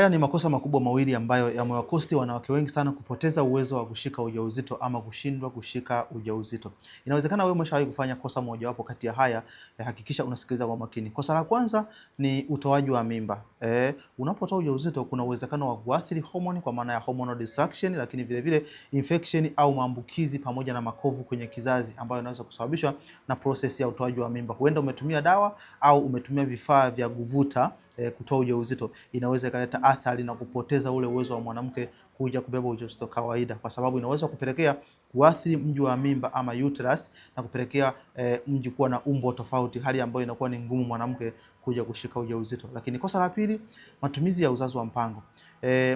Haya ni makosa makubwa mawili ambayo yamewakosti wanawake wengi sana kupoteza uwezo wa kushika ujauzito ama kushindwa kushika ujauzito. Inawezekana wewe umeshawahi kufanya kosa mojawapo kati ya haya, hakikisha unasikiliza kwa makini. Kosa la kwanza ni utoaji wa mimba. Unapotoa ujauzito kuna uwezekano wa kuathiri homoni kwa maana ya hormonal disruption, lakini vile vile infection au maambukizi pamoja na makovu kwenye kizazi ambayo yanaweza kusababishwa na process ya utoaji wa mimba. Huenda umetumia dawa au umetumia vifaa vya kuvuta kutoa ujauzito, inaweza ikaleta athari na kupoteza ule uwezo wa mwanamke kuja kubeba ujauzito kawaida, kwa sababu inaweza kupelekea kuathiri mji wa mimba ama uterus na kupelekea mji kuwa na umbo tofauti, hali ambayo inakuwa ni ngumu mwanamke kuja kushika ujauzito. Lakini kosa la pili, matumizi ya uzazi wa mpango.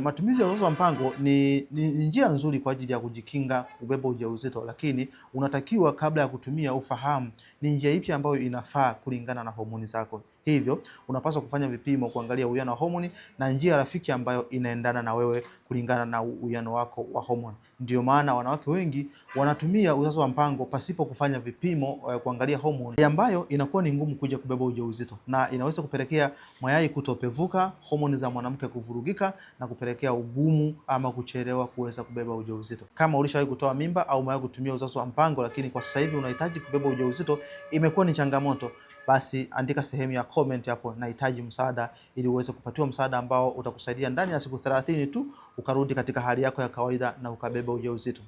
Matumizi ya uzazi wa mpango ni njia nzuri kwa ajili ya kujikinga kubeba ujauzito, lakini unatakiwa kabla ya kutumia ufahamu ni njia ipi ambayo inafaa kulingana na homoni zako. Hivyo unapaswa kufanya vipimo kuangalia uwiano wa homoni na njia rafiki ambayo inaendana na wewe kulingana na uwiano wako wa homoni. Ndio maana wanawake wengi wanatumia uzazi wa mpango pasipo kufanya vipimo kuangalia homoni, ambayo inakuwa ni ngumu kuja kubeba ujauzito na inaweza kupelekea mayai kutopevuka, homoni za mwanamke kuvurugika na kupelekea ugumu ama kuchelewa kuweza kubeba ujauzito. Kama ulishawahi kutoa mimba au umewahi kutumia uzazi wa mpango lakini kwa sasa hivi unahitaji kubeba ujauzito, imekuwa ni changamoto, basi andika sehemu ya comment hapo nahitaji msaada, ili uweze kupatiwa msaada ambao utakusaidia ndani ya siku 30 tu ukarudi katika hali yako ya kawaida na ukabeba ujauzito.